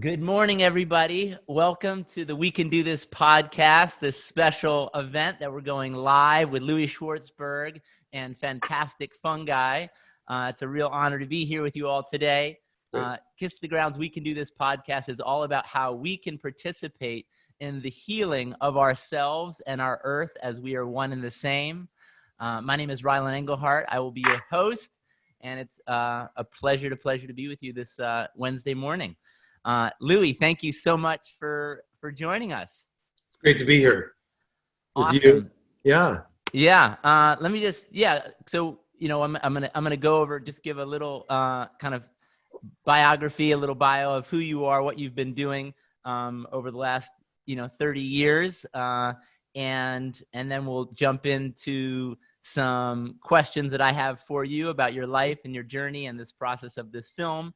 Good morning, everybody. Welcome to the We Can Do This podcast, this special event that we're going live with Louie Schwartzberg and Fantastic Fungi. It's a real honor to be here with you all today. Kiss the Ground's We Can Do This podcast is all about how we can participate in the healing of ourselves and our earth as we are one and the same. My name is Rylan Engelhart. I will be your host, and it's a pleasure to be with you this Wednesday morning. Louie, thank you so much for joining us. It's great to be here with Awesome. you. Yeah. Let me just, So, I'm going to go over, just give a little kind of biography, a little bio of who you are, what you've been doing over the last, 30 years. And then we'll jump into some questions that I have for you about your life and your journey and this process of this film.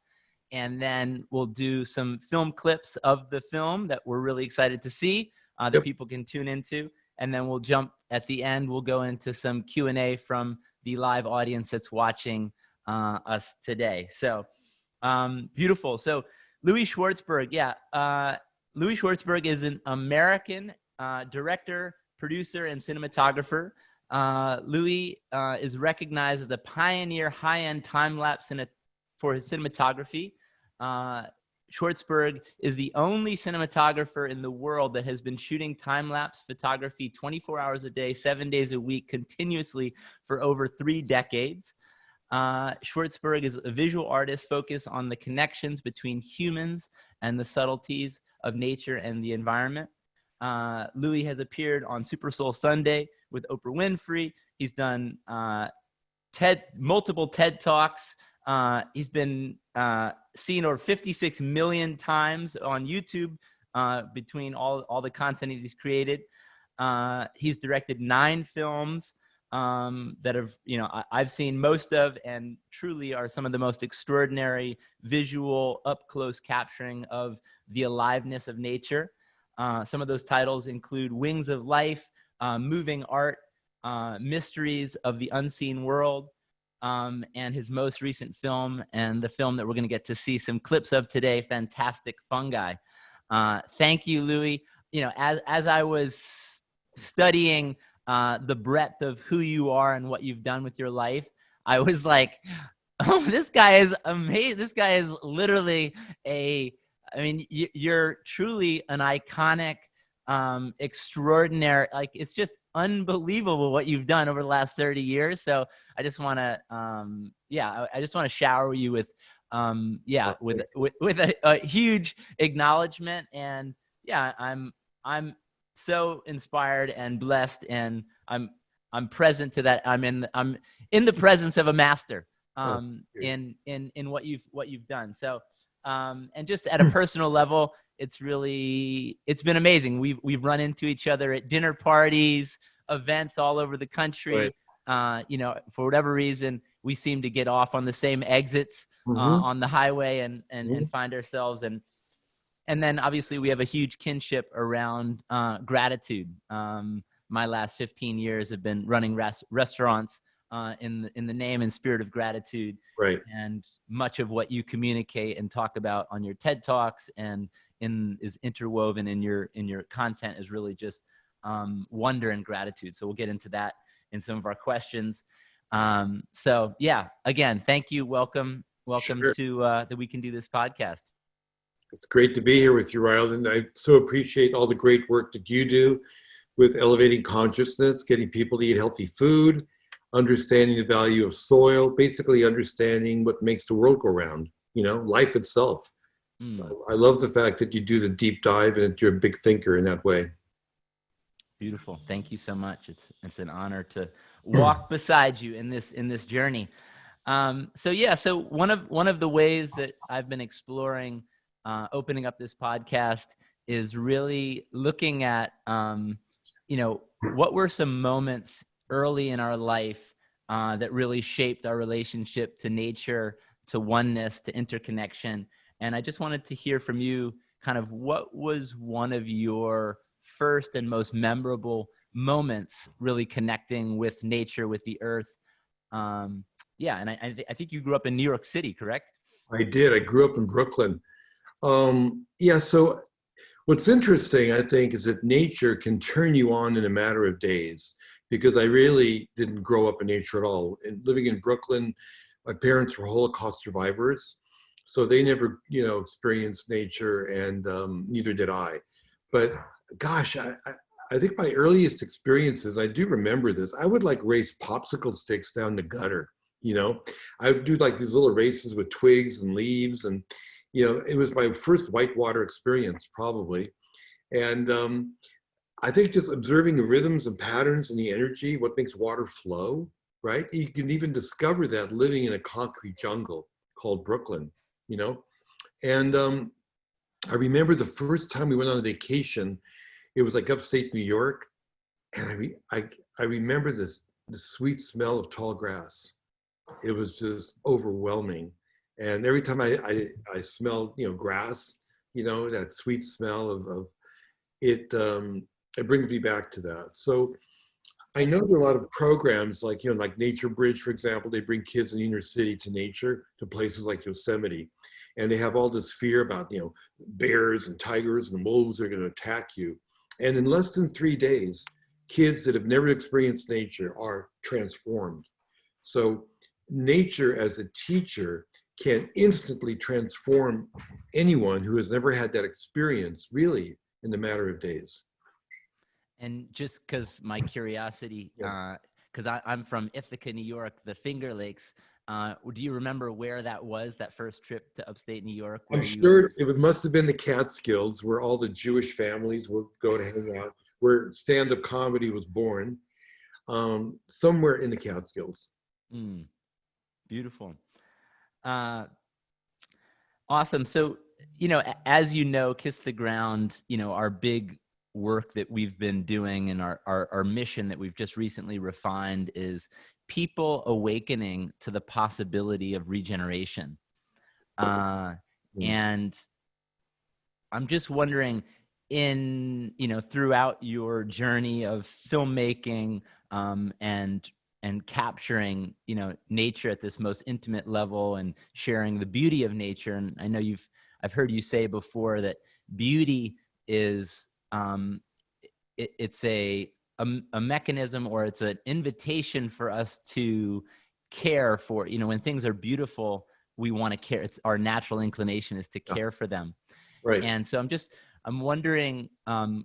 And then we'll do some film clips of the film that we're really excited to see that people can tune into. And then we'll jump at the end. We'll go into some Q&A from the live audience that's watching us today. So beautiful. So Louie Schwartzberg, Louie Schwartzberg is an American director, producer, and cinematographer. Louie is recognized as a pioneer high-end time-lapse for his cinematography. Schwartzberg is the only cinematographer in the world that has been shooting time-lapse photography 24 hours a day, 7 days a week, continuously for over 3 decades. Schwartzberg is a visual artist focused on the connections between humans and the subtleties of nature and the environment. Louie has appeared on Super Soul Sunday with Oprah Winfrey. He's done multiple TED Talks. He's been seen over 56 million times on YouTube between all the content he's created. He's directed 9 films that have, I've seen most of, and truly are some of the most extraordinary visual up-close capturing of the aliveness of nature. Some of those titles include Wings of Life, Moving Art, Mysteries of the Unseen World, and his most recent film, and the film that we're going to get to see some clips of today, Fantastic Fungi. Thank you, Louie. As I was studying the breadth of who you are and what you've done with your life, I was like, oh, this guy is amazing. This guy is literally you're truly an iconic, extraordinary, it's just unbelievable what you've done over the last 30 years. So I just want to, I just want to shower you with a huge acknowledgement. And I'm so inspired and blessed, and I'm present to that. I'm in the presence of a master in what you've done. So and just at a personal level, it's been amazing. We've run into each other at dinner parties, events all over the country. Right. For whatever reason, we seem to get off on the same exits on the highway and find ourselves. And then obviously we have a huge kinship around gratitude. My last 15 years have been running restaurants in the name and spirit of gratitude. Right. And much of what you communicate and talk about on your TED Talks and is interwoven in your content is really just wonder and gratitude. So we'll get into that in some of our questions. So yeah, again, thank you. Welcome Sure. to the We Can Do This podcast. It's great to be here with you, Ryland. I so appreciate all the great work that you do with elevating consciousness, getting people to eat healthy food, understanding the value of soil, basically understanding what makes the world go round, life itself. I love the fact that you do the deep dive and that you're a big thinker in that way. Beautiful. Thank you so much. It's an honor to walk beside you in this journey. So one of the ways that I've been exploring opening up this podcast is really looking at what were some moments early in our life that really shaped our relationship to nature, to oneness, to interconnection. And I just wanted to hear from you kind of what was one of your first and most memorable moments really connecting with nature, with the earth. And I think you grew up in New York City, correct? I did. I grew up in Brooklyn. Yeah, so what's interesting, I think, is that nature can turn you on in a matter of days because I really didn't grow up in nature at all. And living in Brooklyn, my parents were Holocaust survivors, so they never, experienced nature, and neither did I. But gosh, I think my earliest experiences, I do remember this. I would like race popsicle sticks down the gutter. You know, I would do like these little races with twigs and leaves, and it was my first whitewater experience, probably. And I think just observing the rhythms and patterns and the energy, what makes water flow, right? You can even discover that living in a concrete jungle called Brooklyn, you know? And I remember the first time we went on a vacation, it was like upstate New York. And I remember the sweet smell of tall grass. It was just overwhelming. And every time I smelled, grass, that sweet smell of it, it brings me back to that. So I know there are a lot of programs like, like Nature Bridge, for example, they bring kids in the inner city to nature, to places like Yosemite. And they have all this fear about, bears and tigers and wolves are going to attack you. And in less than 3 days, kids that have never experienced nature are transformed. So nature as a teacher can instantly transform anyone who has never had that experience, really, in a matter of days. And just because my curiosity, Yeah. because I'm from Ithaca, New York, the Finger Lakes. Do you remember where that was, that first trip to upstate New York, I'm where you? sure it must have been the Catskills, where all the Jewish families would go to hang out, where stand-up comedy was born, somewhere in the Catskills. Mm, beautiful. Uh, Awesome. So, as you know, Kiss the Ground, our big work that we've been doing and our mission that we've just recently refined is people awakening to the possibility of regeneration. Uh, Mm. and I'm just wondering, throughout your journey of filmmaking, and capturing, nature at this most intimate level and sharing the beauty of nature. And I know I've heard you say before that beauty is, it's a mechanism, or it's an invitation for us to care for, when things are beautiful, we want to care. It's our natural inclination is to Yeah, care for them. right. And so I'm wondering,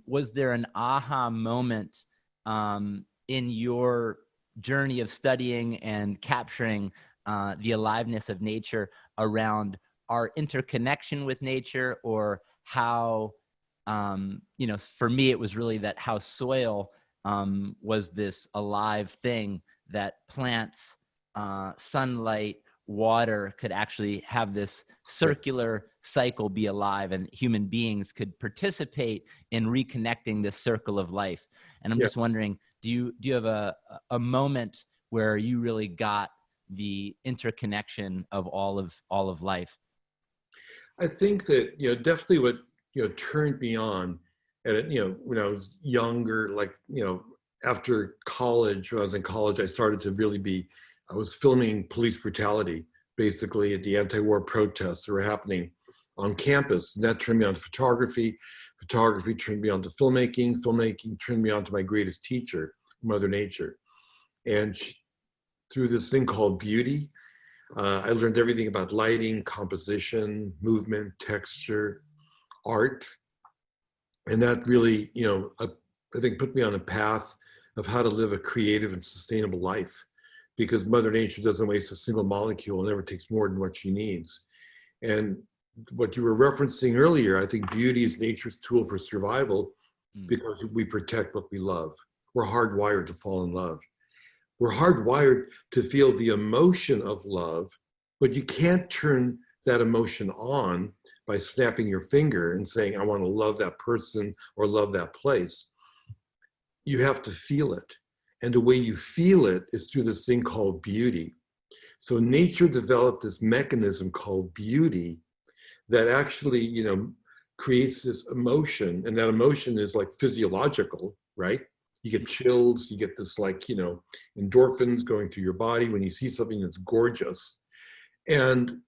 was there an aha moment in your journey of studying and capturing the aliveness of nature around our interconnection with nature, or how, for me, it was really that how soil was this alive thing that plants, sunlight, water could actually have this Right. circular cycle be alive, and human beings could participate in reconnecting this circle of life. And I'm Yeah. just wondering, do you have a moment where you really got the interconnection of all of life? I think that, definitely what, turned me on at, when I was younger, like, after college, when I was in college, I started to really I was filming police brutality, basically at the anti-war protests that were happening on campus. And that turned me on to photography. Photography turned me on to filmmaking. Filmmaking turned me on to my greatest teacher, Mother Nature. And through this thing called beauty, I learned everything about lighting, composition, movement, texture, art. And that really, I think put me on a path of how to live a creative and sustainable life, because Mother Nature doesn't waste a single molecule and never takes more than what she needs. And what you were referencing earlier, I think beauty is nature's tool for survival, Mm. because we protect what we love. We're hardwired to fall in love. We're hardwired to feel the emotion of love, but you can't turn that emotion on by snapping your finger and saying, I want to love that person or love that place. You have to feel it. And the way you feel it is through this thing called beauty. So nature developed this mechanism called beauty that actually, creates this emotion. And that emotion is like physiological, right? You get chills, you get this like, endorphins going through your body when you see something that's gorgeous. And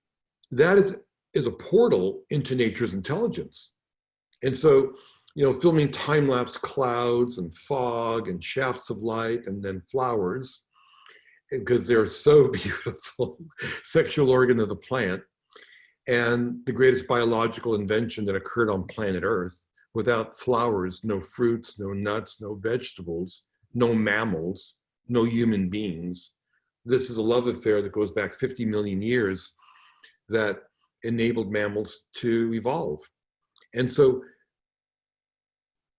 that is is a portal into nature's intelligence. And so, filming time-lapse clouds and fog and shafts of light and then flowers, because they're so beautiful, sexual organ of the plant, and the greatest biological invention that occurred on planet Earth. Without flowers, no fruits, no nuts, no vegetables, no mammals, no human beings. This is a love affair that goes back 50 million years that enabled mammals to evolve. And so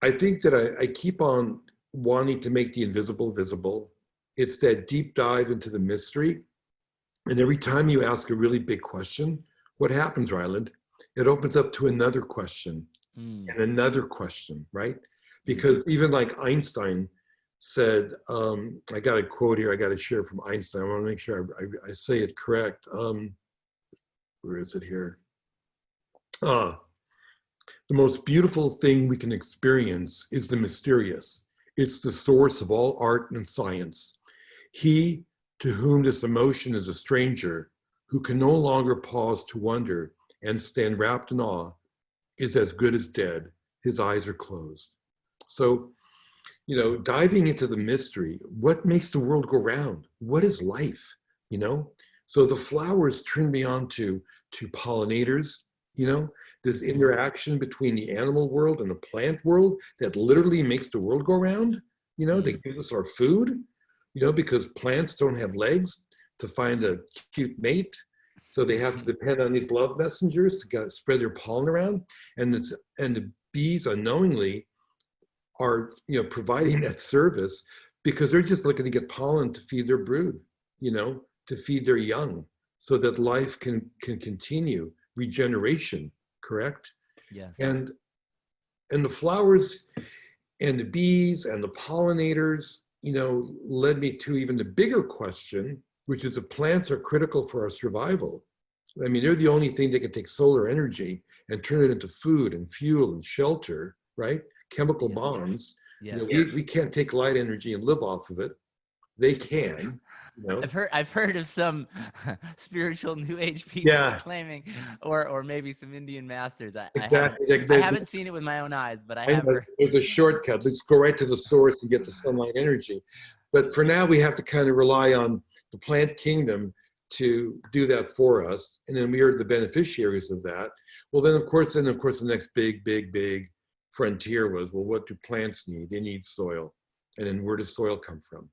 I think that I keep on wanting to make the invisible visible. It's that deep dive into the mystery. And every time you ask a really big question, what happens, Ryland? It opens up to another question and another question, right? Because even like Einstein said, I got a quote here I got to share from Einstein. I want to make sure I say it correct. Where is it here? The most beautiful thing we can experience is the mysterious. It's the source of all art and science. He to whom this emotion is a stranger, who can no longer pause to wonder and stand wrapped in awe, is as good as dead. His eyes are closed. So, diving into the mystery, what makes the world go round? What is life? So the flowers turn me on to pollinators, this interaction between the animal world and the plant world that literally makes the world go round, that gives us our food, because plants don't have legs to find a cute mate. So they have to depend on these love messengers to spread their pollen around. And the bees unknowingly are, providing that service because they're just looking to get pollen to feed their brood, to feed their young so that life can continue, regeneration, correct? Yes. And the flowers and the bees and the pollinators, led me to even the bigger question, which is if plants are critical for our survival. I mean, they're the only thing that can take solar energy and turn it into food and fuel and shelter, right? Chemical bonds. Yes. We can't take light energy and live off of it. They can. I've heard of some spiritual New Age people claiming, or maybe some Indian masters. I haven't seen it with my own eyes, but I have heard. There's a shortcut. Let's go right to the source and get the sunlight energy. But for now, we have to kind of rely on the plant kingdom to do that for us, and then we are the beneficiaries of that. Well, then of course, the next big frontier was, well, what do plants need? They need soil, and then where does soil come from?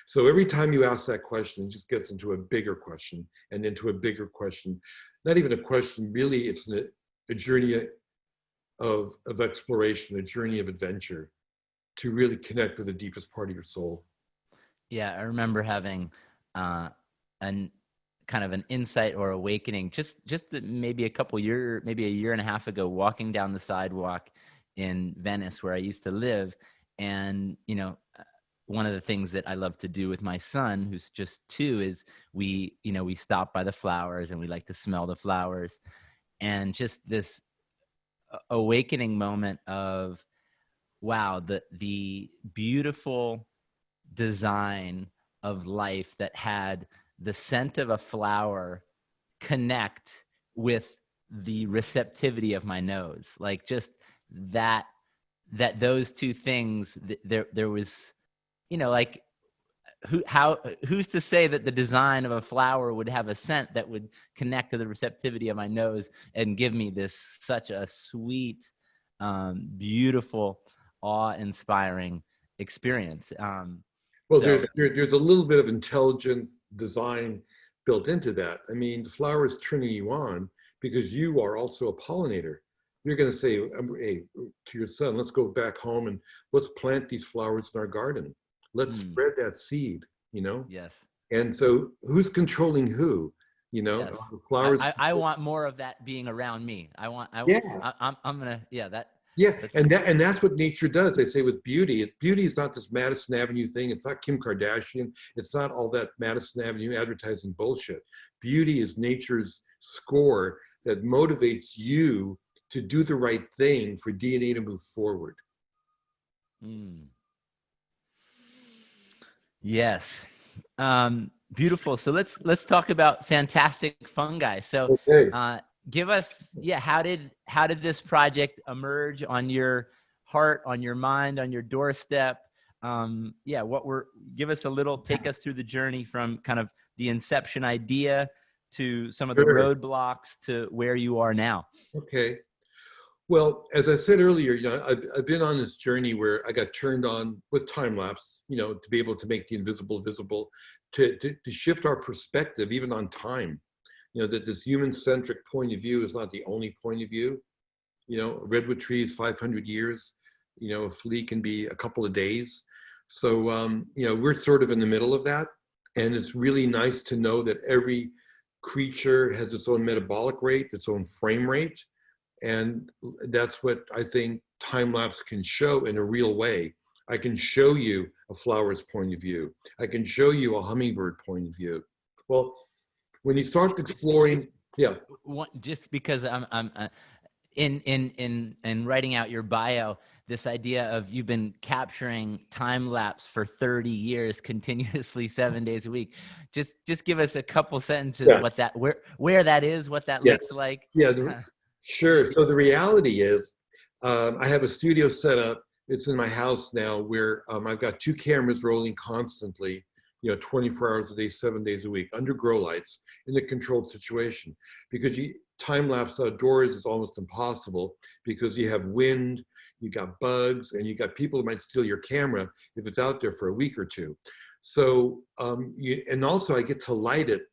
So every time you ask that question, it just gets into a bigger question and into a bigger question. Not even a question, really, it's a journey of exploration, a journey of adventure to really connect with the deepest part of your soul. Yeah, I remember having an kind of an insight or awakening just maybe a year and a half ago, walking down the sidewalk in Venice where I used to live. And, one of the things that I love to do with my son, who's just 2, is we stop by the flowers and we like to smell the flowers. And just this awakening moment of, wow, the beautiful design of life that had the scent of a flower connect with the receptivity of my nose. Like just that those two things, there was, like who's to say that the design of a flower would have a scent that would connect to the receptivity of my nose and give me this such a sweet, beautiful, awe-inspiring experience. Well, there's a little bit of intelligent design built into that. I mean, the flower is turning you on because you are also a pollinator. You're going to say, hey, to your son, let's go back home and let's plant these flowers in our garden. Let's spread that seed, Yes. And so who's controlling who, Yes. The flowers. I want more of that being around me. I'm going to, and that's what nature does. They say with beauty is not this Madison Avenue thing. It's not Kim Kardashian. It's not all that Madison Avenue advertising bullshit. Beauty is nature's score that motivates you to do the right thing for DNA to move forward. Yes. Beautiful. So let's talk about Fantastic Fungi. So give us, yeah, how did this project emerge on your heart, on your mind, on your doorstep? Yeah, give us a little, take us through the journey from kind of the inception idea to some of the Sure. roadblocks to where you are now. Okay. Well, as I said earlier, I've been on this journey where I got turned on with time lapse, to be able to make the invisible visible, to shift our perspective even on time. That this human-centric point of view is not the only point of view. A redwood tree is 500 years. A flea can be a couple of days. So, we're sort of in the middle of that. And it's really nice to know that every creature has its own metabolic rate, its own frame rate. And that's what I think time-lapse can show in a real way. I can show you a flower's point of view. I can show you a hummingbird point of view. Well, when you start exploring, yeah. Just because I'm in writing out your bio, this idea of you've been capturing time lapse for 30 years continuously, 7 days a week. Just give us a couple sentences, Yeah. what that, where that is, what that Yeah. looks like. Yeah, sure. So the reality is, I have a studio set up. It's in my house now where I've got 2 cameras rolling constantly, 24 hours a day, 7 days a week, under grow lights in a controlled situation. Because time lapse outdoors is almost impossible because you have wind, you got bugs, and you got people who might steal your camera if it's out there for a week or two. So, and also I get to light it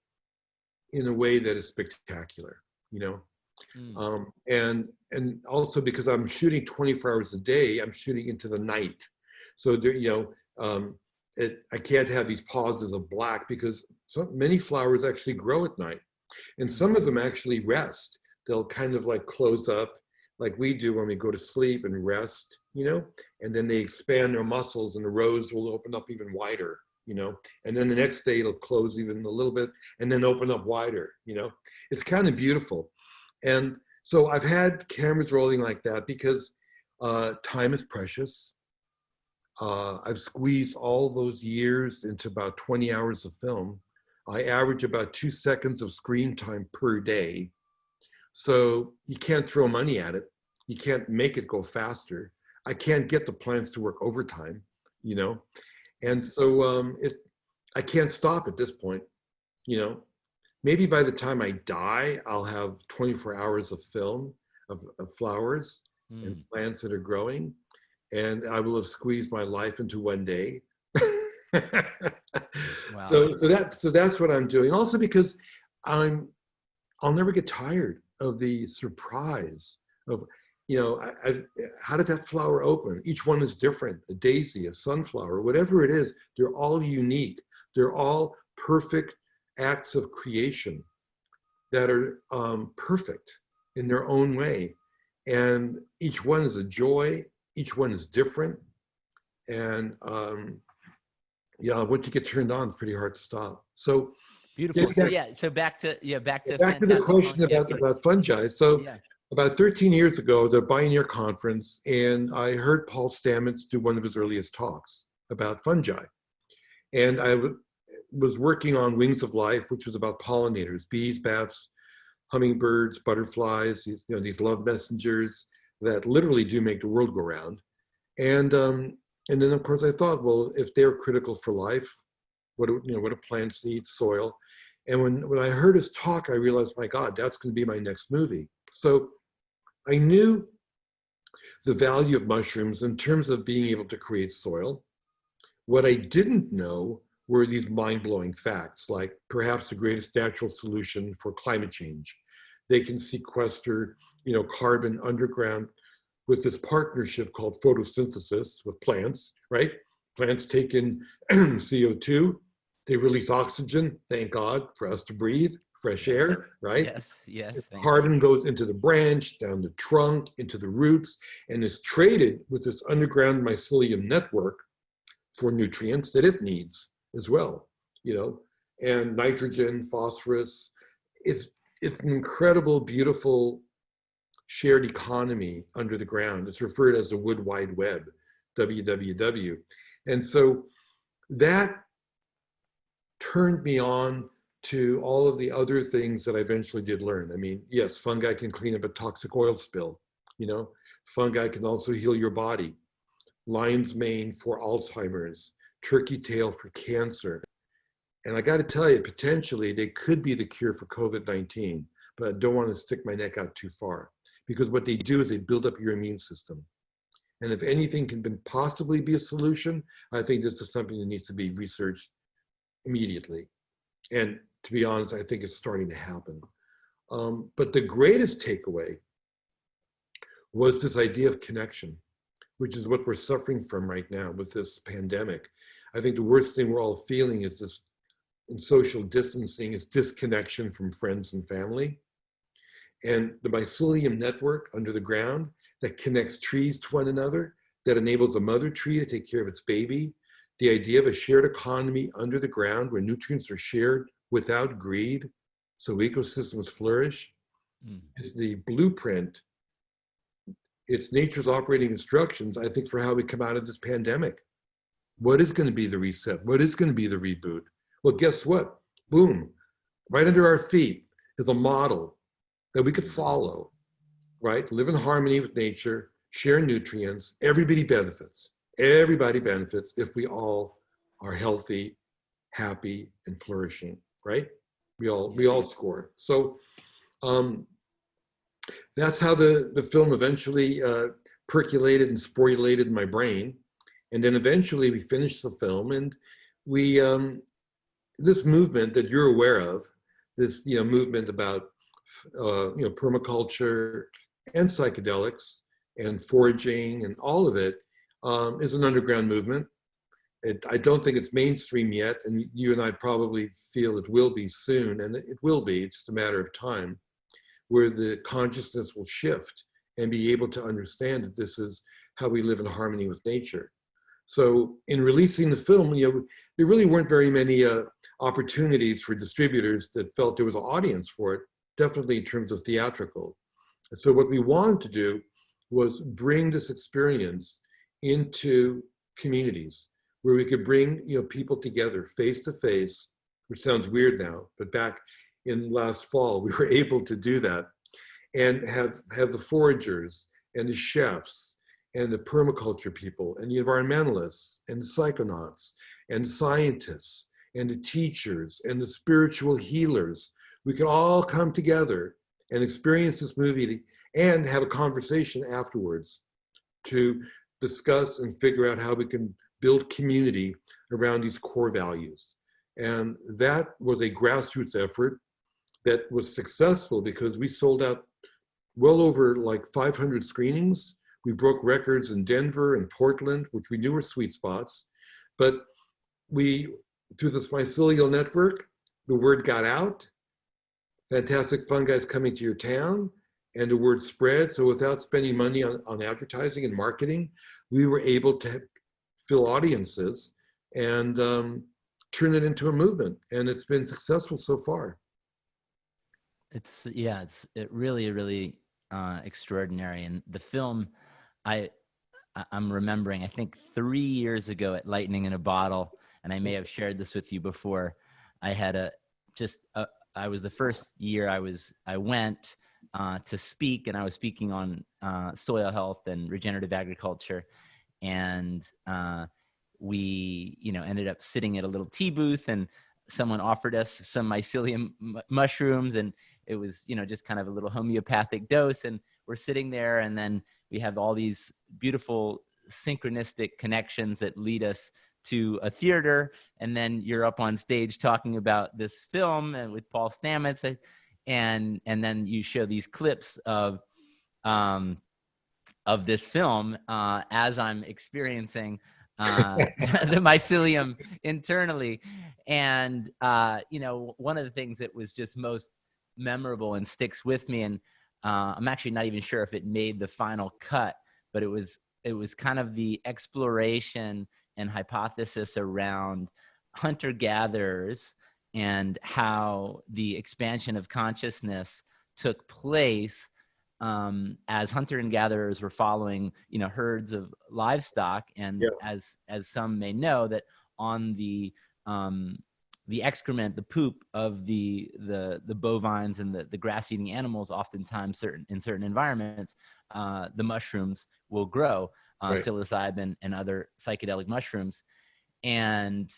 in a way that is spectacular, and also because I'm shooting 24 hours a day, I'm shooting into the night. So there, I can't have these pauses of black because many flowers actually grow at night, and some of them actually rest. They'll kind of like close up like we do when we go to sleep and rest, and then they expand their muscles and the rose will open up even wider, and then the next day it'll close even a little bit and then open up wider, It's kind of beautiful. And so I've had cameras rolling like that because time is precious. I've squeezed all those years into about 20 hours of film. I average about 2 seconds of screen time per day. So you can't throw money at it. You can't make it go faster. I can't get the plants to work overtime, And so I can't stop at this point, Maybe by the time I die, I'll have 24 hours of film of flowers and plants that are growing, and I will have squeezed my life into one day. Wow. So that's what I'm doing. Also because I'll never get tired of the surprise of, how did that flower open? Each one is different. A daisy, a sunflower, whatever it is, they're all unique. They're all perfect acts of creation that are perfect in their own way. And each one is a joy. Each one is different. And once you get turned on, it's pretty hard to stop. So Beautiful. So back to back to the Fantastic question Fungi. about fungi. So about 13 years ago, I was at a Bioneer conference, and I heard Paul Stamets do one of his earliest talks about fungi. And I was working on Wings of Life, which was about pollinators, bees, bats, hummingbirds, butterflies, these love messengers that literally do make the world go round. And then of course I thought, well, if they're critical for life, what do plants need? Soil. And when I heard his talk, I realized, my God, that's going to be my next movie. So I knew the value of mushrooms in terms of being able to create soil. What I didn't know were these mind-blowing facts, like perhaps the greatest natural solution for climate change. They can sequester, carbon underground with this partnership called photosynthesis with plants, right? Plants take in CO2, they release oxygen, thank God, for us to breathe, fresh air, right? Yes. Carbon goes into the branch, down the trunk, into the roots, and is traded with this underground mycelium network for nutrients that it needs as well, and nitrogen, phosphorus. It's an incredible, beautiful shared economy under the ground. It's referred as the Wood Wide Web, WWW. And so that turned me on to all of the other things that I eventually did learn. I mean, yes, fungi can clean up a toxic oil spill, you know, fungi can also heal your body. Lion's mane for Alzheimer's, turkey tail for cancer. And I got to tell you, potentially they could be the cure for COVID-19, but I don't want to stick my neck out too far because what they do is they build up your immune system. And if anything can possibly be a solution, I think this is something that needs to be researched immediately. And to be honest, I think it's starting to happen. But the greatest takeaway was this idea of connection, which is what we're suffering from right now with this pandemic. I think the worst thing we're all feeling is this in social distancing is disconnection from friends and family. And the mycelium network under the ground that connects trees to one another, that enables a mother tree to take care of its baby, the idea of a shared economy under the ground where nutrients are shared without greed, so ecosystems flourish, is the blueprint. It's nature's operating instructions, I think, for how we come out of this pandemic. What is going to be the reset? What is going to be the reboot? Well, guess what? Boom, right under our feet is a model that we could follow, right? Live in harmony with nature, share nutrients, everybody benefits. Everybody benefits if we all are healthy, happy, and flourishing, right? We all score. So that's how the film eventually percolated and sporulated in my brain. And then eventually we finished the film, and we this movement that you're aware of, this movement about permaculture and psychedelics and foraging and all of it is an underground movement. I don't think it's mainstream yet, and you and I probably feel it will be soon, and it will be. It's just a matter of time, where the consciousness will shift and be able to understand that this is how we live in harmony with nature. So in releasing the film, there really weren't very many opportunities for distributors that felt there was an audience for it, definitely in terms of theatrical. And so what we wanted to do was bring this experience into communities where we could bring people together face to face, which sounds weird now, but back in last fall, we were able to do that and have the foragers and the chefs and the permaculture people and the environmentalists and the psychonauts and the scientists and the teachers and the spiritual healers. We could all come together and experience this movie and have a conversation afterwards to discuss and figure out how we can build community around these core values. And that was a grassroots effort that was successful because we sold out well over like 500 screenings. We broke records in Denver and Portland, which we knew were sweet spots. But through this mycelial network, the word got out. Fantastic Fungi is coming to your town, and the word spread. So without spending money on advertising and marketing, we were able to fill audiences and turn it into a movement. And it's been successful so far. It's really extraordinary. And the film, I'm remembering, I think 3 years ago at Lightning in a Bottle, and I may have shared this with you before. I had I was the first year I went to speak, and I was speaking on soil health and regenerative agriculture, and we ended up sitting at a little tea booth, and someone offered us some mycelium mushrooms, and it was just kind of a little homeopathic dose, and we're sitting there, and then we have all these beautiful synchronistic connections that lead us to a theater, and then you're up on stage talking about this film and with Paul Stamets, and then you show these clips of this film as I'm experiencing the mycelium internally. And one of the things that was just most memorable and sticks with me, and I'm actually not even sure if it made the final cut, but it was kind of the exploration and hypothesis around hunter-gatherers and how the expansion of consciousness took place as hunter and gatherers were following, herds of livestock. And as some may know, that on the the excrement, the poop of the bovines and the grass-eating animals, oftentimes in certain environments, the mushrooms will grow, Right. psilocybin and other psychedelic mushrooms, and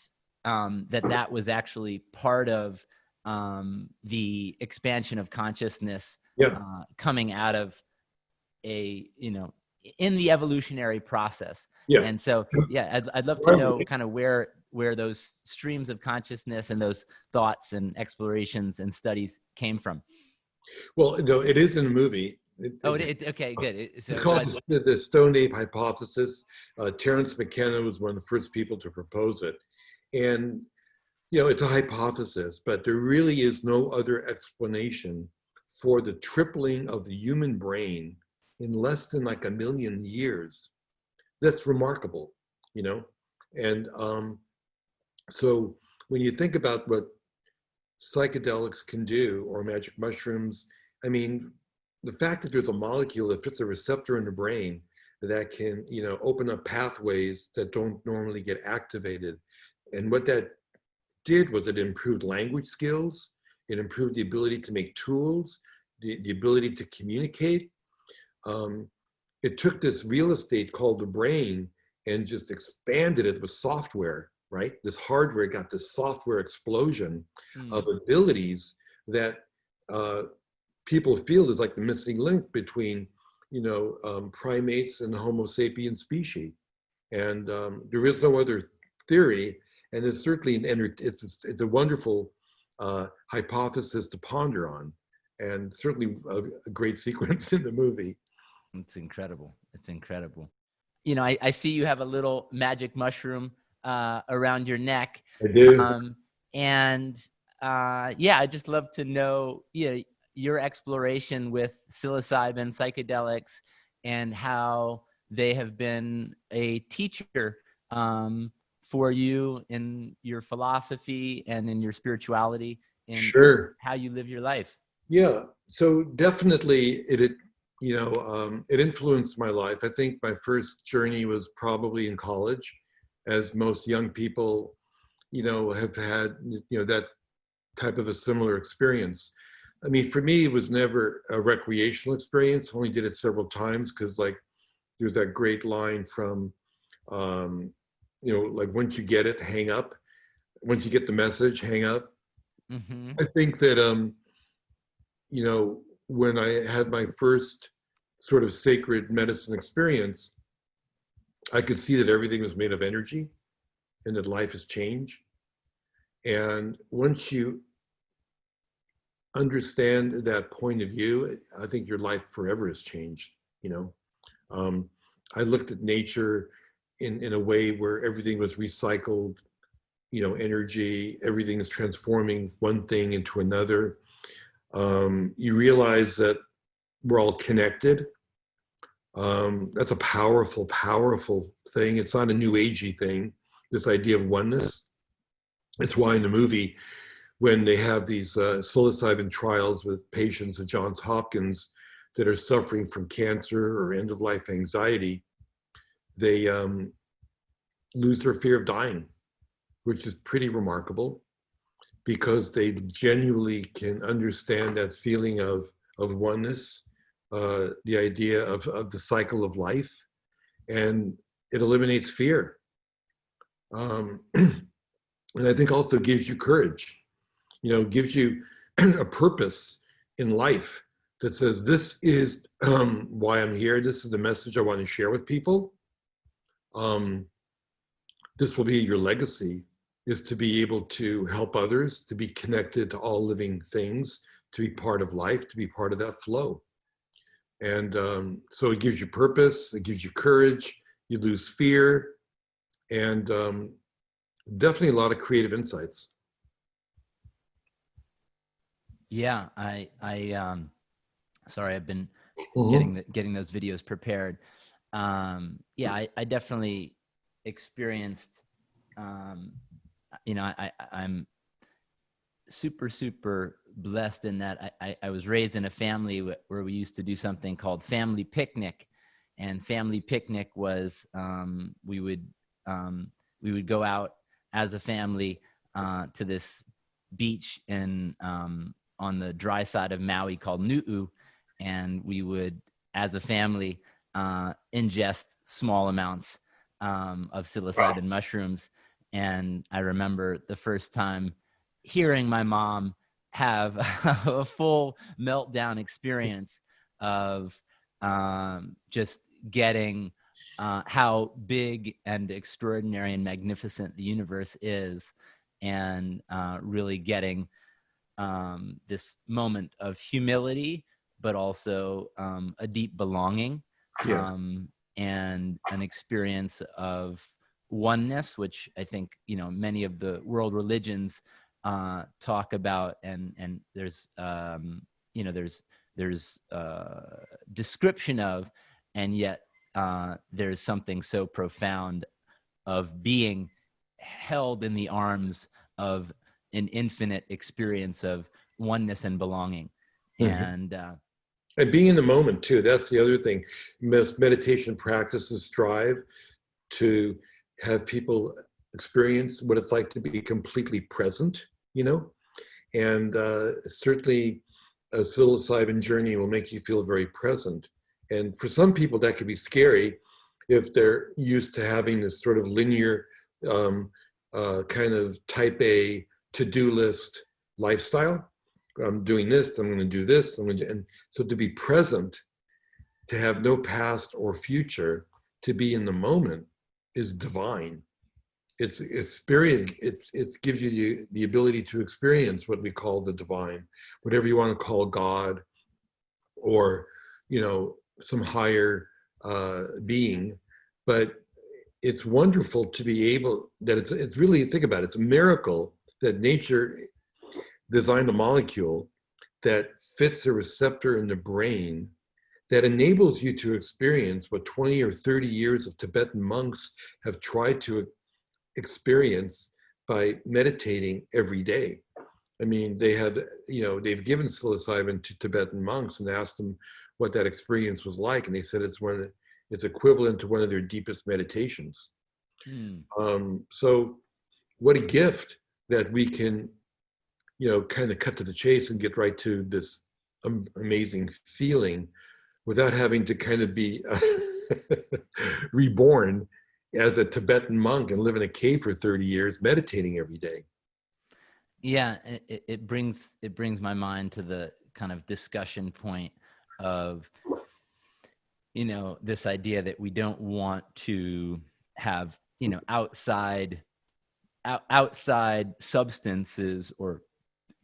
that was actually part of the expansion of consciousness Yeah. coming out of in the evolutionary process. Yeah. And so, yeah, I'd love to Well, know kind of where those streams of consciousness and those thoughts and explorations and studies came from. well, no, it is in a movie. Okay, good. It's So called the Stone Ape Hypothesis. Terence McKenna was one of the first people to propose it. And, it's a hypothesis, but there really is no other explanation for the tripling of the human brain in less than like 1 million years. That's remarkable, you know? And so when you think about what psychedelics can do, or magic mushrooms, I mean, the fact that there's a molecule that fits a receptor in the brain that can, open up pathways that don't normally get activated. And what that did was it improved language skills, it improved the ability to make tools, the ability to communicate. Um, it took this real estate called the brain and just expanded it with software, right? This hardware got this software explosion of abilities that people feel is like the missing link between, primates and the Homo sapien species. And there is no other theory, and it's certainly it's a wonderful hypothesis to ponder on, and certainly a great sequence in the movie. it's incredible. It's incredible. I see you have a little magic mushroom around your neck. I do. And yeah, I'd just love to know, your exploration with psilocybin psychedelics and how they have been a teacher for you in your philosophy and in your spirituality and Sure. how you live your life. Yeah. So definitely it influenced my life. I think my first journey was probably in college, as most young people, have had, that type of a similar experience. I mean, for me, it was never a recreational experience. Only did it several times because, like, there's that great line from, like, once you get it, hang up. Once you get the message, hang up. Mm-hmm. I think that, when I had my first sort of sacred medicine experience, I could see that everything was made of energy and that life is change. And once you understand that point of view, I think your life forever has changed. I looked at nature in a way where everything was recycled, energy, everything is transforming one thing into another. You realize that we're all connected. That's a powerful, powerful thing. It's not a new agey thing, this idea of oneness. It's why in the movie, when they have these psilocybin trials with patients at Johns Hopkins that are suffering from cancer or end of life anxiety, they lose their fear of dying, which is pretty remarkable because they genuinely can understand that feeling of oneness, the idea of the cycle of life, and it eliminates fear. And I think also gives you courage, gives you a purpose in life that says, this is why I'm here. This is the message I want to share with people. This will be your legacy, is to be able to help others, to be connected to all living things, to be part of life, to be part of that flow. And so it gives you purpose, it gives you courage, you lose fear, and definitely a lot of creative insights. Yeah, I sorry, I've been Mm-hmm. getting those videos prepared. Yeah, I definitely experienced. I'm super blessed in that I was raised in a family where we used to do something called family picnic, and family picnic was we would go out as a family to this beach in on the dry side of Maui called Nu'u, and we would, as a family, ingest small amounts of psilocybin mushrooms. And I remember the first time hearing my mom have a full meltdown experience of just getting how big and extraordinary and magnificent the universe is, and really getting this moment of humility, but also a deep belonging, Yeah. and an experience of oneness, which I think, many of the world religions talk about, and there's there's description of, and yet there's something so profound of being held in the arms of an infinite experience of oneness and belonging. Mm-hmm. And being in the moment too. That's the other thing. Meditation practices strive to have people experience what it's like to be completely present, and certainly a psilocybin journey will make you feel very present. And for some people, that could be scary if they're used to having this sort of linear kind of type A to-do list lifestyle. I'm doing this, I'm going to do this, and so to be present, to have no past or future, to be in the moment is divine. It's experience. It gives you the ability to experience what we call the divine, whatever you want to call God, or some higher being. But it's wonderful to be able that it's really, think about it, it's a miracle that nature designed a molecule that fits a receptor in the brain that enables you to experience what 20 or 30 years of Tibetan monks have tried to experience by meditating every day. I mean, they've given psilocybin to Tibetan monks and asked them what that experience was like, and they said it's equivalent to one of their deepest meditations. So what a gift that we can kind of cut to the chase and get right to this amazing feeling without having to kind of be reborn as a Tibetan monk and live in a cave for 30 years, meditating every day. Yeah, it brings my mind to the kind of discussion point of, this idea that we don't want to have, outside substances or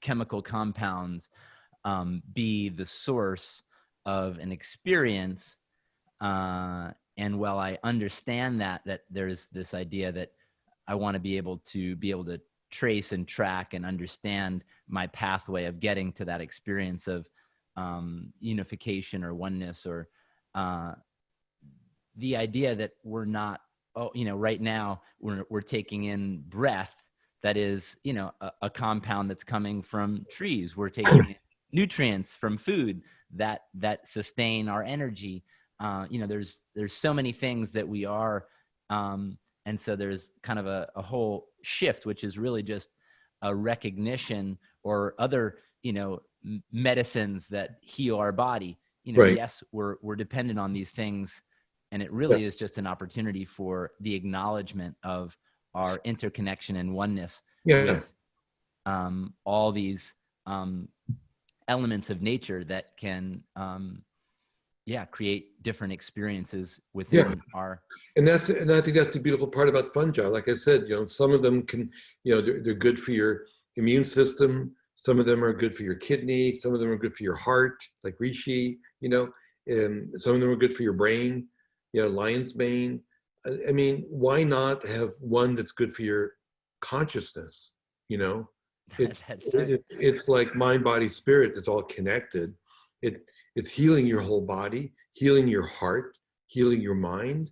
chemical compounds be the source of an experience. And while I understand that there's this idea that I want to be able to trace and track and understand my pathway of getting to that experience of unification or oneness, or the idea that we're not, right now we're taking in breath that is, a compound that's coming from trees. We're taking in nutrients from food that sustain our energy. There's so many things that we are, and so there's kind of a whole shift, which is really just a recognition, or other, medicines that heal our body. Right. Yes, we're dependent on these things, and it really is just an opportunity for the acknowledgement of our interconnection and oneness with all these elements of nature that can create different experiences within our. And I think that's the beautiful part about fungi. Like I said, some of them can, they're good for your immune system. Some of them are good for your kidney. Some of them are good for your heart, like reishi, and some of them are good for your brain, lion's mane. I mean, why not have one that's good for your consciousness? That's right. It's like mind, body, spirit. It's all connected. It's healing your whole body, healing your heart, healing your mind.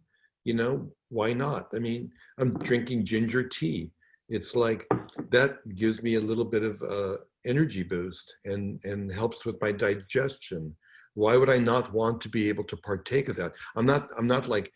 Why not? I mean, I'm drinking ginger tea. It's like that gives me a little bit of energy boost and helps with my digestion. Why would I not want to be able to partake of that? I'm not like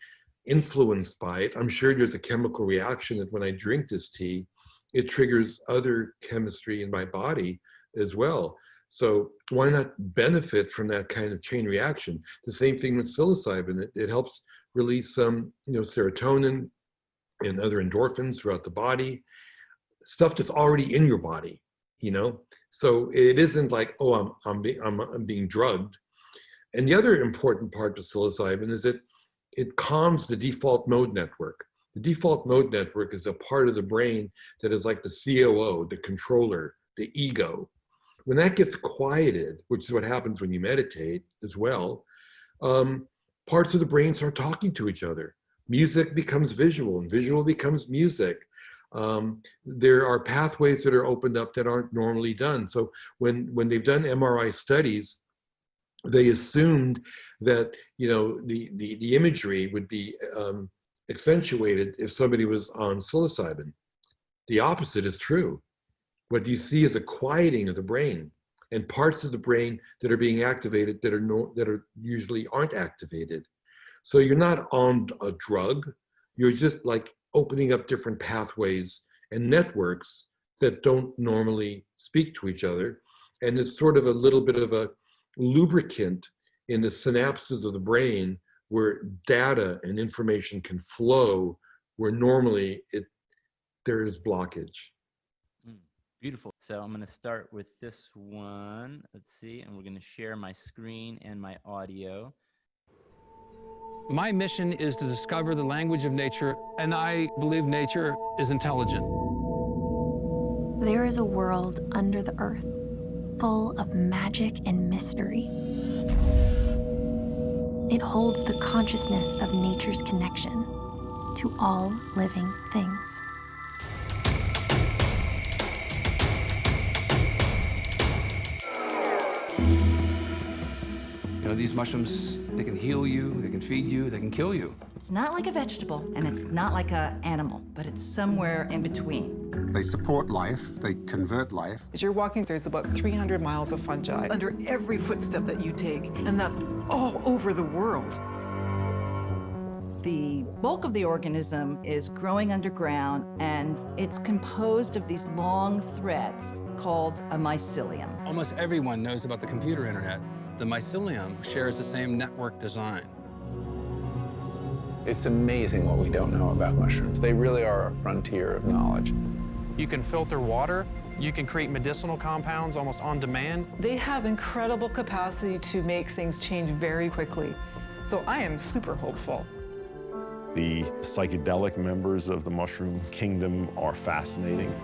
influenced by it. I'm sure there's a chemical reaction that when I drink this tea, it triggers other chemistry in my body as well. So why not benefit from that kind of chain reaction? The same thing with psilocybin. It helps release some, serotonin and other endorphins throughout the body, stuff that's already in your body, So it isn't like, oh, I'm being drugged. And the other important part of psilocybin is that it calms the default mode network. The default mode network is a part of the brain that is like the COO, the controller, the ego. When that gets quieted, which is what happens when you meditate as well, parts of the brain start talking to each other. Music becomes visual, and visual becomes music. There are pathways that are opened up that aren't normally done. So when they've done MRI studies, they assumed that the imagery would be accentuated if somebody was on psilocybin. The opposite is true. What you see is a quieting of the brain, and parts of the brain that are being activated that are usually aren't activated. So you're not on a drug. You're just like opening up different pathways and networks that don't normally speak to each other, and it's sort of a little bit of a lubricant in the synapses of the brain where data and information can flow where normally there is blockage. Beautiful. So I'm going to start with this one. Let's see. And we're going to share my screen and my audio. My mission is to discover the language of nature, and I believe nature is intelligent. There is a world under the earth, full of magic and mystery. It holds the consciousness of nature's connection to all living things. These mushrooms, they can heal you, they can feed you, they can kill you. It's not like a vegetable, and it's not like an animal, but it's somewhere in between. They support life, they convert life. As you're walking through, it's about 300 miles of fungi under every footstep that you take, and that's all over the world. The bulk of the organism is growing underground, and it's composed of these long threads called a mycelium. Almost everyone knows about the computer internet. The mycelium shares the same network design. It's amazing what we don't know about mushrooms. They really are a frontier of knowledge. You can filter water. You can create medicinal compounds almost on demand. They have incredible capacity to make things change very quickly. So I am super hopeful. The psychedelic members of the mushroom kingdom are fascinating.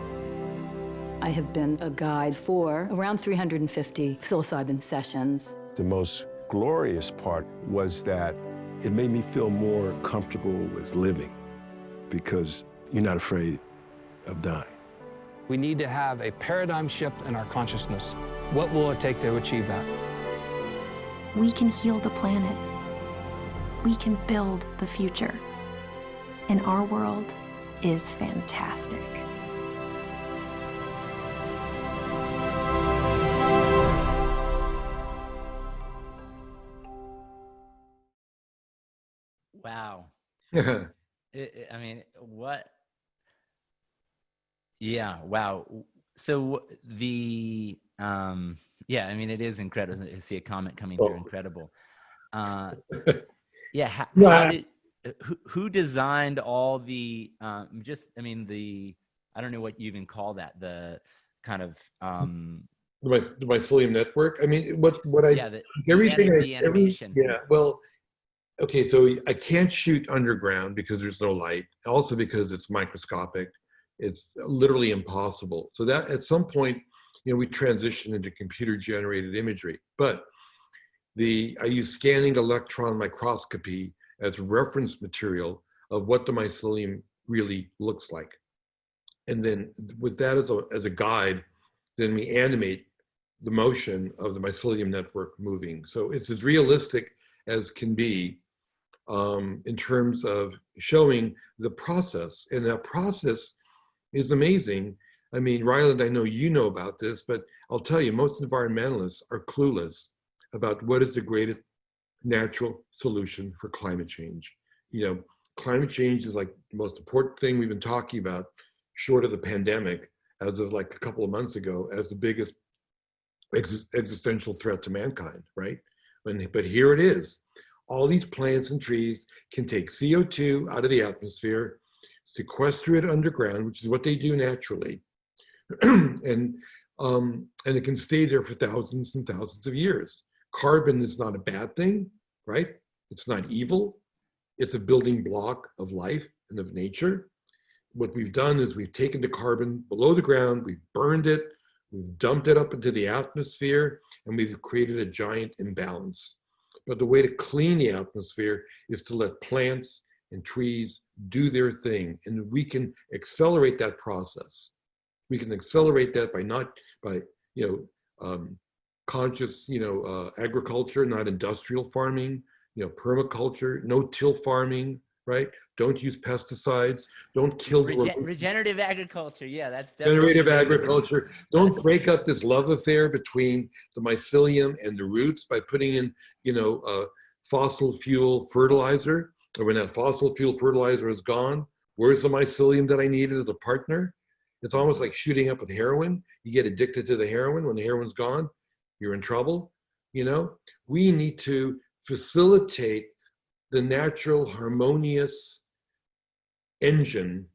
I have been a guide for around 350 psilocybin sessions. The most glorious part was that it made me feel more comfortable with living because you're not afraid of dying. We need to have a paradigm shift in our consciousness. What will it take to achieve that? We can heal the planet. We can build the future. And our world is fantastic. Wow. I mean, what? Yeah, wow. So yeah, I mean, it is incredible. I see a comment coming through, incredible. Yeah, who designed all the, I don't know what you even call that, the kind of, the mycelium network. I mean, the animation. Well, okay, so I can't shoot underground because there's no light. Also because it's microscopic. It's literally impossible. So that at some point, we transition into computer-generated imagery. But I use scanning electron microscopy as reference material of what the mycelium really looks like. And then with that as a guide, then we animate the motion of the mycelium network moving. So it's as realistic as can be in terms of showing the process. And that process is amazing. I mean, Ryland, I know you know about this, but I'll tell you, most environmentalists are clueless about what is the greatest natural solution for climate change. Climate change is like the most important thing we've been talking about short of the pandemic, as of like a couple of months ago, as the biggest existential threat to mankind, right? But here it is. All these plants and trees can take CO2 out of the atmosphere, sequester it underground, which is what they do naturally, and it can stay there for thousands and thousands of years. Carbon is not a bad thing, right? It's not evil. It's a building block of life and of nature. What we've done is we've taken the carbon below the ground, we've burned it, we've dumped it up into the atmosphere, and we've created a giant imbalance. But the way to clean the atmosphere is to let plants and trees do their thing. And we can accelerate that process. We can accelerate that by conscious, agriculture, not industrial farming, permaculture, no-till farming, right? Don't use pesticides. Don't kill the regenerative agriculture. Yeah, that's definitely regenerative agriculture. Don't break up this love affair between the mycelium and the roots by putting in, fossil fuel fertilizer. Or when that fossil fuel fertilizer is gone, where's the mycelium that I needed as a partner? It's almost like shooting up with heroin. You get addicted to the heroin. When the heroin's gone, you're in trouble. We need to facilitate the natural, harmonious engine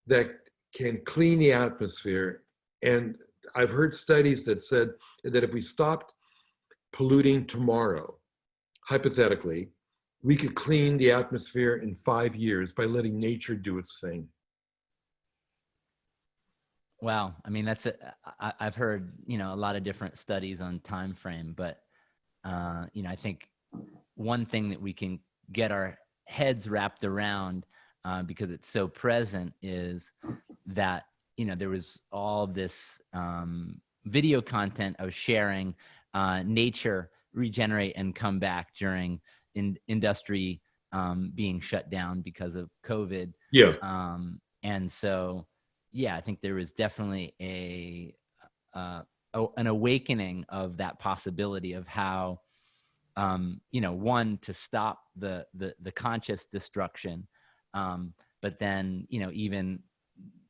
that can clean the atmosphere. And I've heard studies that said that if we stopped polluting tomorrow, hypothetically, we could clean the atmosphere in 5 years by letting nature do its thing. Wow. I mean, I've heard, a lot of different studies on time frame, but, I think one thing that we can get our heads wrapped around because it's so present is that, there was all this video content of sharing nature regenerate and come back during industry being shut down because of COVID. Yeah. And so, yeah, I think there was definitely an awakening of that possibility of how, one, to stop the conscious destruction, but then, even,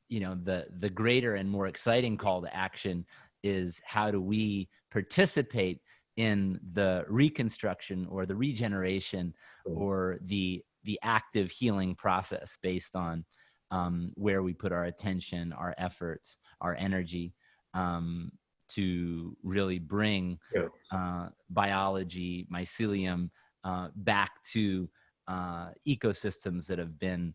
the greater and more exciting call to action is how do we participate in the reconstruction or the regeneration or the active healing process based on where we put our attention, our efforts, our energy to really bring biology, mycelium back to ecosystems that have been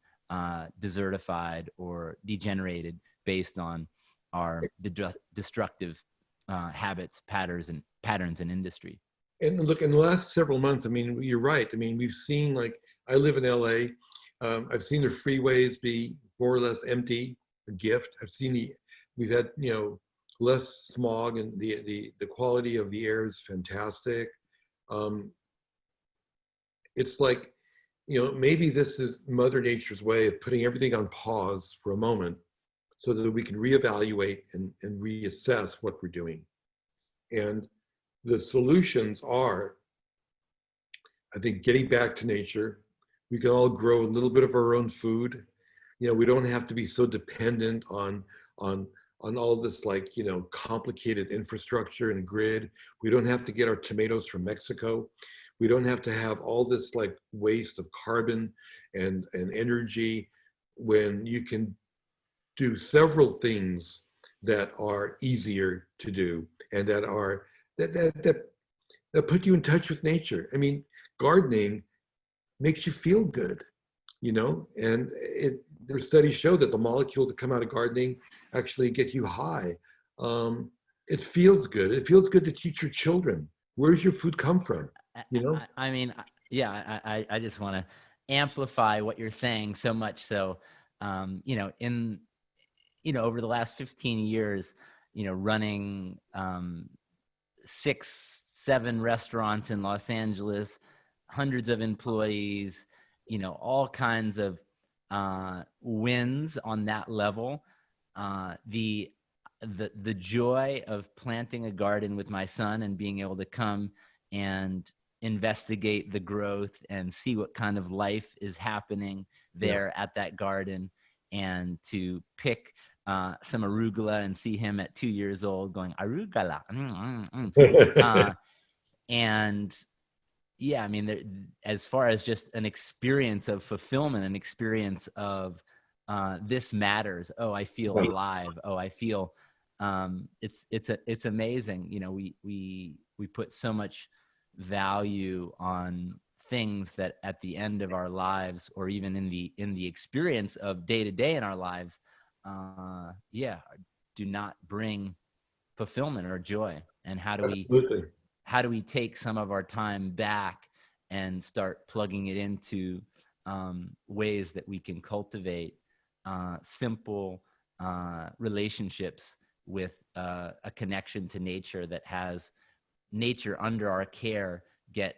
desertified or degenerated based on the destructive habits, patterns in industry. And look, in the last several months, I mean, you're right. I mean, we've seen, I live in LA. I've seen the freeways be more or less empty, a gift. We've had, less smog, and the quality of the air is fantastic. It's like, maybe this is Mother Nature's way of putting everything on pause for a moment so that we can reevaluate and reassess what we're doing. And the solutions are, I think, getting back to nature. We can all grow a little bit of our own food. We don't have to be so dependent on all this complicated infrastructure and grid. We don't have to get our tomatoes from Mexico. We don't have to have all this waste of carbon and energy when you can do several things that are easier to do and that put you in touch with nature. I mean, gardening makes you feel good, and their studies show that the molecules that come out of gardening actually get you high. It feels good. It feels good to teach your children. Where's your food come from? I mean, yeah, I just want to amplify what you're saying so much. So, over the last 15 years, running 6-7 restaurants in Los Angeles, hundreds of employees, all kinds of wins on that level. The joy of planting a garden with my son and being able to come and investigate the growth and see what kind of life is happening there at that garden and to pick some arugula and see him at 2 years old going arugula. And yeah, I mean, as far as just an experience of fulfillment, an experience of this matters. Oh, I feel alive. Oh, I feel it's amazing. You know, we put so much value on things that at the end of our lives, or even in the experience of day to day in our lives, do not bring fulfillment or joy. And how do we take some of our time back and start plugging it into ways that we can cultivate simple relationships with a connection to nature that has nature under our care get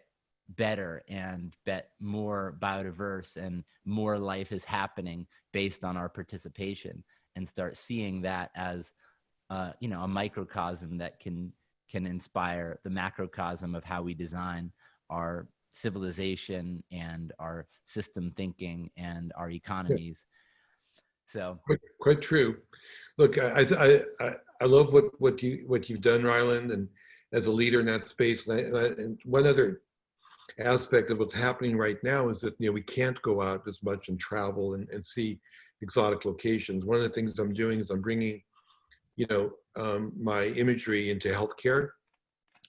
better and more biodiverse, and more life is happening based on our participation, and start seeing that as a microcosm that can inspire the macrocosm of how we design our civilization and our system thinking and our economies. So quite true. Look, I love what you've done, Ryland, and as a leader in that space. And one other aspect of what's happening right now is that we can't go out as much and travel and see exotic locations. One of the things I'm doing is I'm bringing my imagery into healthcare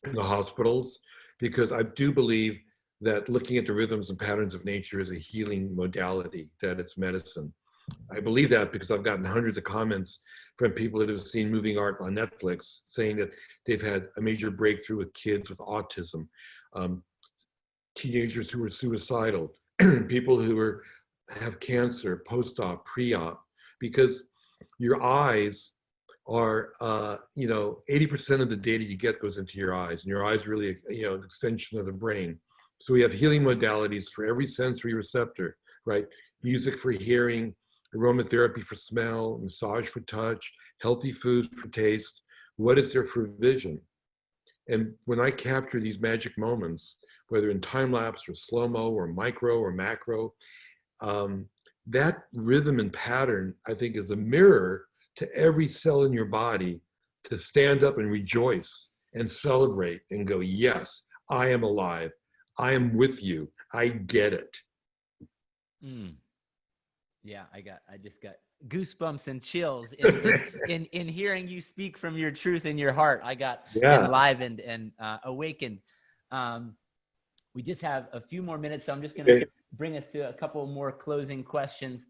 in the hospitals, because I do believe that looking at the rhythms and patterns of nature is a healing modality, that it's medicine. I believe that because I've gotten hundreds of comments from people that have seen moving art on Netflix saying that they've had a major breakthrough with kids with autism, teenagers who are suicidal, people who have cancer, post-op, pre-op, because your eyes are, 80% of the data you get goes into your eyes, and your eyes are really, an extension of the brain. So we have healing modalities for every sensory receptor, right? Music for hearing, aromatherapy for smell, massage for touch, healthy foods for taste. What is there for vision? And when I capture these magic moments, whether in time lapse or slow-mo or micro or macro, that rhythm and pattern, I think, is a mirror to every cell in your body to stand up and rejoice and celebrate and go, yes, I am alive. I am with you. I get it. Yeah, I just got goosebumps and chills in hearing you speak from your truth in your heart. I got enlivened and awakened. We just have a few more minutes, so I'm just going to bring us to a couple more closing questions.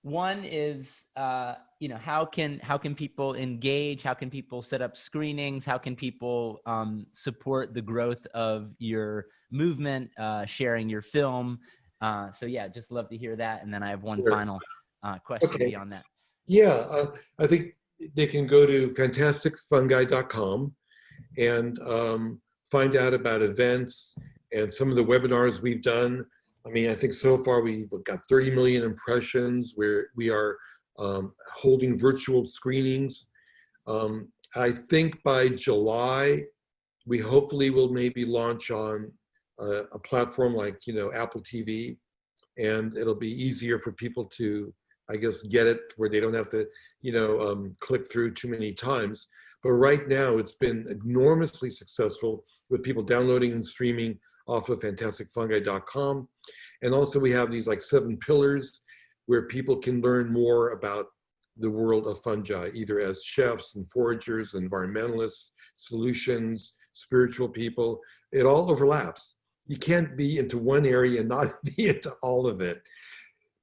One is, how can people engage? How can people set up screenings? How can people support the growth of your movement, sharing your film? So yeah, just love to hear that. And then I have one final question beyond that. Yeah, I think they can go to fantasticfungi.com and find out about events and some of the webinars we've done. I mean, I think so far we've got 30 million impressions where we are holding virtual screenings. I think by July, we hopefully will maybe launch on a platform like, Apple TV, and it'll be easier for people to, I guess, get it where they don't have to, click through too many times. But right now it's been enormously successful with people downloading and streaming off of fantasticfungi.com. And also we have these like 7 pillars where people can learn more about the world of fungi, either as chefs and foragers, environmentalists, solutions, spiritual people. It all overlaps. You can't be into one area and not be into all of it,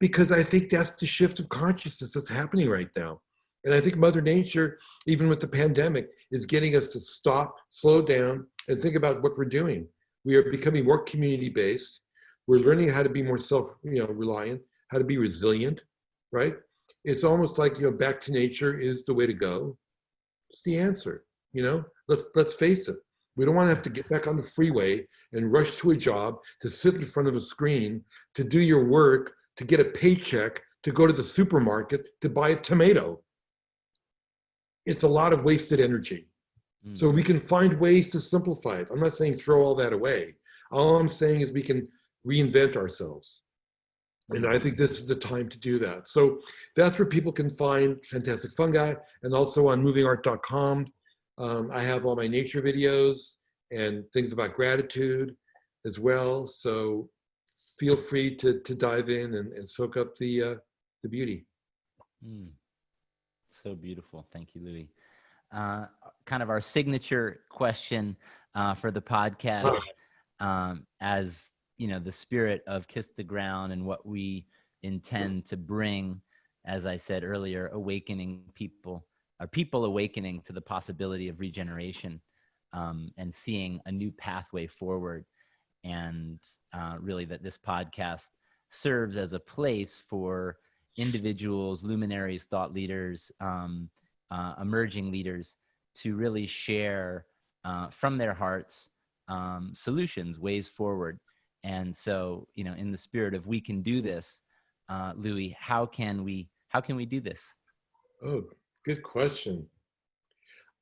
because I think that's the shift of consciousness that's happening right now. And I think Mother Nature, even with the pandemic, is getting us to stop, slow down, and think about what we're doing. We are becoming more community-based. We're learning how to be more self-reliant, how to be resilient, right? It's almost like, back to nature is the way to go. It's the answer, Let's face it. We don't want to have to get back on the freeway and rush to a job, to sit in front of a screen, to do your work, to get a paycheck, to go to the supermarket, to buy a tomato. It's a lot of wasted energy. So we can find ways to simplify it. I'm not saying throw all that away. All I'm saying is we can reinvent ourselves. And I think this is the time to do that. So that's where people can find Fantastic Fungi, and also on movingart.com. I have all my nature videos and things about gratitude as well. So feel free to dive in and soak up the beauty. So beautiful. Thank you, Louie. Kind of our signature question for the podcast, as you know, the spirit of Kiss the Ground and what we intend to bring, as I said earlier, awakening people, or people awakening to the possibility of regeneration, and seeing a new pathway forward. And really that this podcast serves as a place for individuals, luminaries, thought leaders, emerging leaders to really share from their hearts solutions, ways forward. And so, you know, in the spirit of we can do this, Louie, how can we do this? Oh, good question.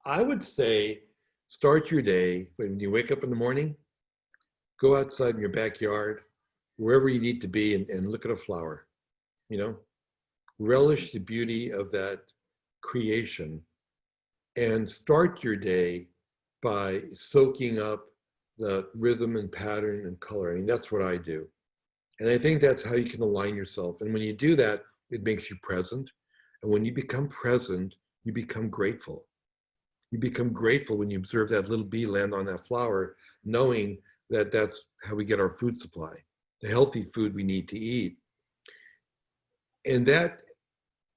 I would say start your day when you wake up in the morning, go outside in your backyard, wherever you need to be, and look at a flower, you know, relish the beauty of that creation, and start your day by soaking up the rhythm and pattern and color. I mean, that's what I do. And I think that's how you can align yourself. And when you do that, it makes you present. And when you become present, you become grateful. You become grateful when you observe that little bee land on that flower, knowing that that's how we get our food supply, the healthy food we need to eat. And that,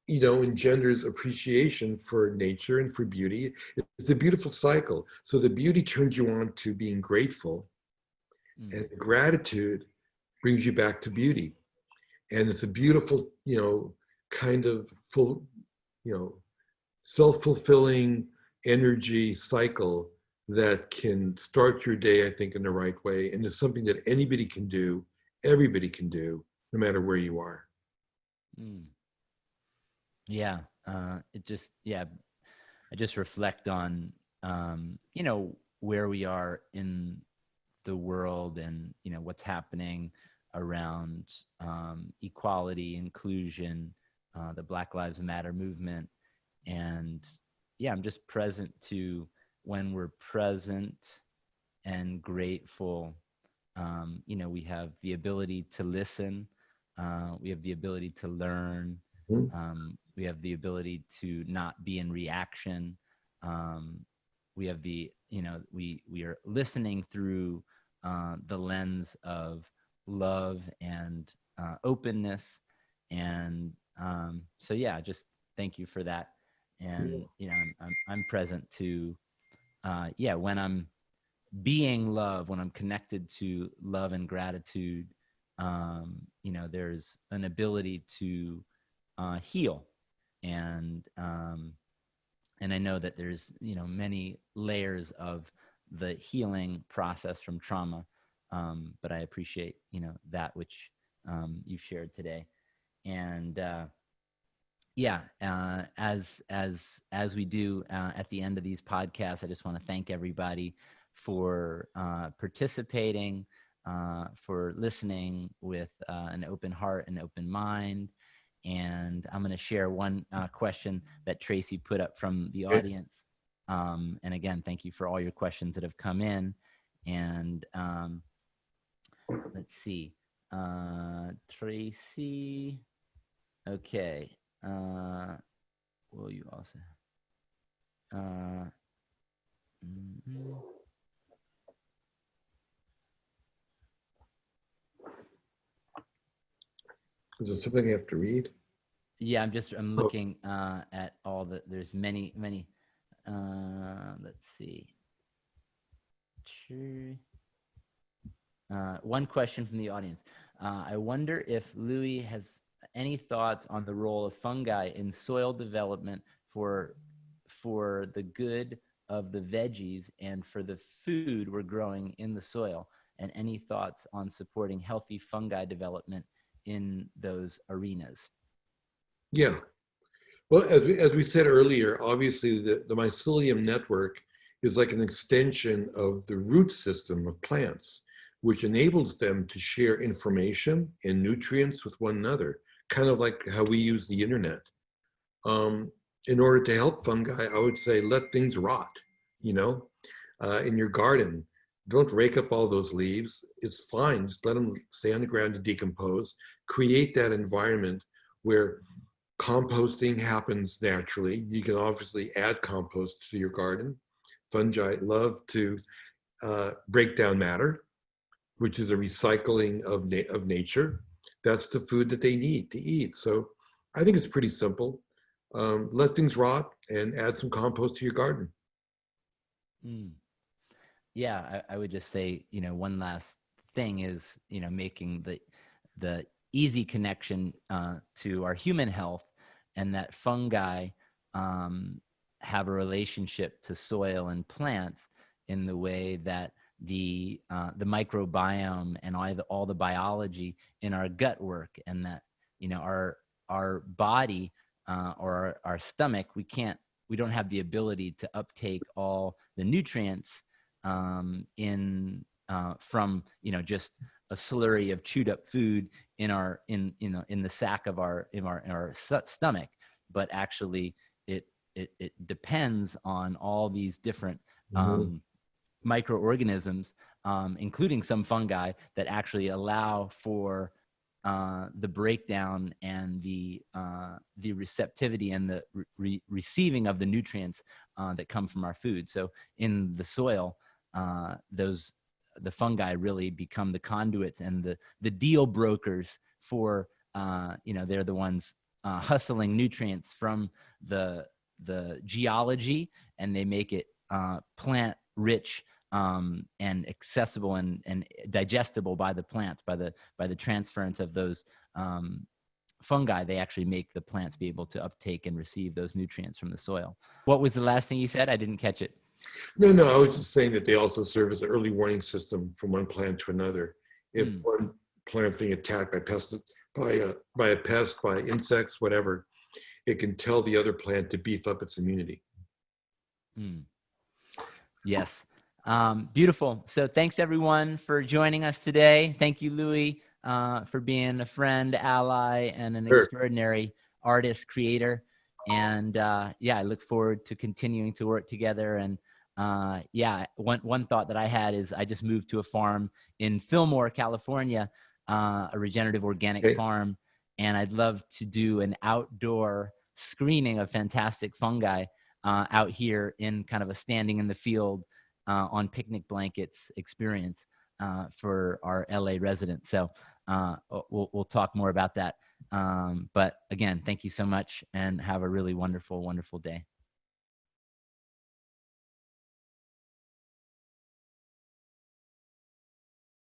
you know, engenders appreciation for nature and for beauty. It's a beautiful cycle. So the beauty turns you on to being grateful, and gratitude brings you back to beauty. And it's a beautiful, you know, kind of full, you know, self-fulfilling energy cycle that can start your day, I think, in the right way. And it's something that anybody can do, everybody can do, no matter where you are. Yeah, I just reflect on, you know, where we are in the world, and, you know, what's happening around equality, inclusion, the Black Lives Matter movement. And yeah, I'm just present to when we're present and grateful. You know, we have the ability to listen. We have the ability to learn. We have the ability to not be in reaction. We have the, you know, we are listening through the lens of love and openness. And so, yeah, just thank you for that. And, you know, I'm present to, when I'm being love, when I'm connected to love and gratitude, you know, there's an ability to heal. And I know that there's, you know, many layers of the healing process from trauma. But I appreciate, you know, that which you've shared today. And as we do at the end of these podcasts, I just want to thank everybody for participating, for listening with an open heart and open mind. And I'm going to share one question that Tracy put up from the audience. And again, thank you for all your questions that have come in. And let's see. Tracy. Okay. Will you also? Is there something I have to read? Yeah, I'm looking at all there's many. Let's see. One question from the audience. I wonder if Louie has any thoughts on the role of fungi in soil development for the good of the veggies and for the food we're growing in the soil, and any thoughts on supporting healthy fungi development in those arenas. Yeah. Well, as we said earlier, obviously the mycelium network is like an extension of the root system of plants, which enables them to share information and nutrients with one another, kind of like how we use the internet. In order to help fungi, I would say let things rot, you know, in your garden. Don't rake up all those leaves. It's fine. Just let them stay on the ground to decompose. Create that environment where composting happens naturally. You can obviously add compost to your garden. Fungi love to break down matter, which is a recycling of nature. That's the food that they need to eat. So I think it's pretty simple. Let things rot and add some compost to your garden. Yeah, I would just say, one last thing is, making the easy connection to our human health, and that fungi have a relationship to soil and plants in the way that the microbiome and all the biology in our gut work, and that our body or our stomach, we don't have the ability to uptake all the nutrients from just a slurry of chewed up food in the sac of our stomach, but actually it depends on all these different microorganisms, including some fungi, that actually allow for the breakdown and the receptivity and the receiving of the nutrients that come from our food. So in the soil, the fungi really become the conduits and the deal brokers for they're the ones hustling nutrients from the geology, and they make it plant rich and accessible and digestible by the plants, by the transference of those fungi. They actually make the plants be able to uptake and receive those nutrients from the soil. What was the last thing you said? I didn't catch it. No, I was just saying that they also serve as an early warning system from one plant to another. If one plant's being attacked by a pest, by insects, whatever, it can tell the other plant to beef up its immunity. Yes. Beautiful. So thanks everyone for joining us today. Thank you, Louie, for being a friend, ally, and an extraordinary artist, creator. And I look forward to continuing to work together. And one thought that I had is I just moved to a farm in Fillmore, California, a regenerative organic farm. And I'd love to do an outdoor screening of Fantastic Fungi out here in kind of a standing in the field on picnic blankets experience for our LA residents. So we'll talk more about that. But again, thank you so much, and have a really wonderful, wonderful day.